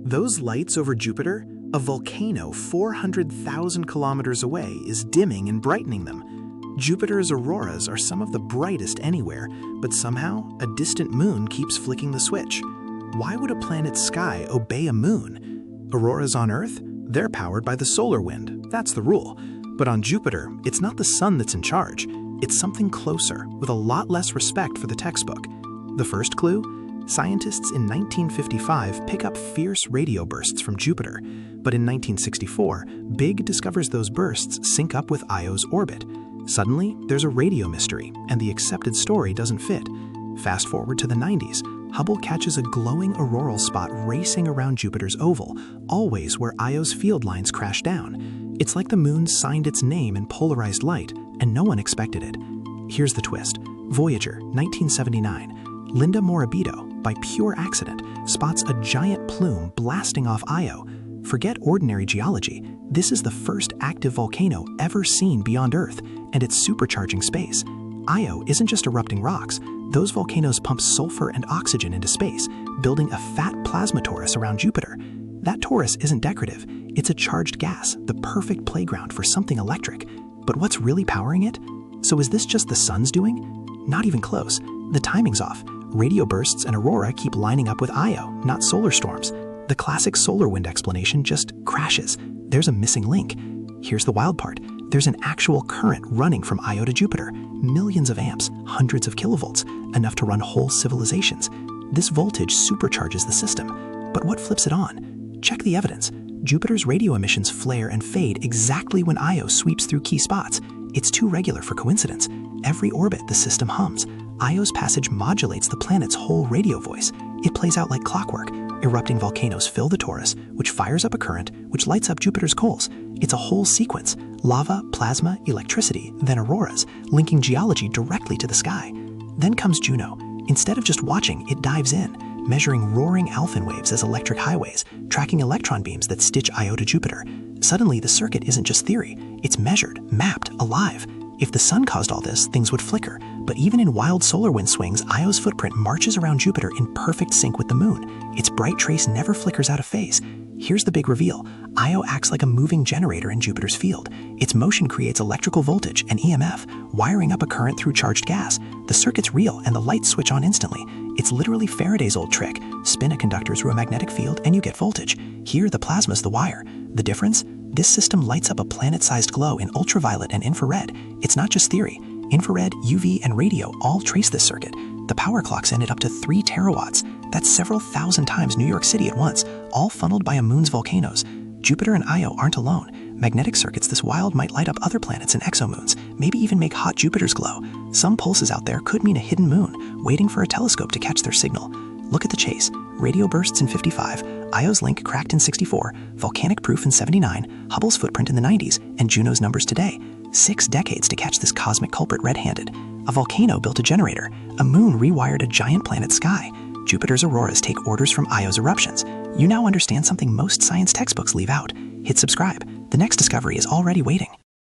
Those lights over Jupiter, a volcano 400,000 kilometers away is dimming and brightening them. Jupiter's auroras are some of the brightest anywhere, but somehow a distant moon keeps flicking the switch. Why would a planet's sky obey a moon? Auroras on Earth? They're powered by the solar wind. That's the rule. But on Jupiter, it's not the sun that's in charge. It's something closer, with a lot less respect for the textbook. The first clue? Scientists in 1955 pick up fierce radio bursts from Jupiter, but in 1964, Big discovers those bursts sync up with Io's orbit. Suddenly, there's a radio mystery, and the accepted story doesn't fit. Fast forward to the 90s, Hubble catches a glowing auroral spot racing around Jupiter's oval, always where Io's field lines crash down. It's like the moon signed its name in polarized light, and no one expected it. Here's the twist. Voyager, 1979. Linda Morabito, by pure accident, spots a giant plume blasting off Io. Forget ordinary geology. This is the first active volcano ever seen beyond Earth, and it's supercharging space. Io isn't just erupting rocks. Those volcanoes pump sulfur and oxygen into space, building a fat plasma torus around Jupiter. That torus isn't decorative. It's a charged gas, the perfect playground for something electric. But what's really powering it? So is this just the sun's doing? Not even close. The timing's off. Radio bursts and aurora keep lining up with Io, not solar storms. The classic solar wind explanation just crashes. There's a missing link. Here's the wild part. There's an actual current running from Io to Jupiter. Millions of amps, hundreds of kilovolts, enough to run whole civilizations. This voltage supercharges the system. But what flips it on? Check the evidence. Jupiter's radio emissions flare and fade exactly when Io sweeps through key spots. It's too regular for coincidence. Every orbit the system hums. Io's passage modulates the planet's whole radio voice. It plays out like clockwork. Erupting volcanoes fill the torus, which fires up a current, which lights up Jupiter's coals. It's a whole sequence. Lava, plasma, electricity, then auroras, linking geology directly to the sky. Then comes Juno. Instead of just watching, it dives in, measuring roaring alpha waves as electric highways, tracking electron beams that stitch Io to Jupiter. Suddenly, the circuit isn't just theory. It's measured, mapped, alive. If the sun caused all this, things would flicker. But even in wild solar wind swings, Io's footprint marches around Jupiter in perfect sync with the moon. Its bright trace never flickers out of phase. Here's the big reveal. Io acts like a moving generator in Jupiter's field. Its motion creates electrical voltage and EMF, wiring up a current through charged gas. The circuit's real and the lights switch on instantly. It's literally Faraday's old trick. Spin a conductor through a magnetic field and you get voltage. Here, the plasma's the wire. The difference? This system lights up a planet-sized glow in ultraviolet and infrared. It's not just theory. Infrared, UV, and radio all trace this circuit. The power clock's in at up to 3 terawatts. That's several thousand times New York City at once, all funneled by a moon's volcanoes. Jupiter and Io aren't alone. Magnetic circuits this wild might light up other planets and exomoons, maybe even make hot Jupiters glow. Some pulses out there could mean a hidden moon, waiting for a telescope to catch their signal. Look at the chase. Radio bursts in 55, Io's link cracked in 64, volcanic proof in 79, Hubble's footprint in the 90s, and Juno's numbers today. 6 decades to catch this cosmic culprit red-handed. A volcano built a generator. A moon rewired a giant planet's sky. Jupiter's auroras take orders from Io's eruptions. You now understand something most science textbooks leave out. Hit subscribe. The next discovery is already waiting.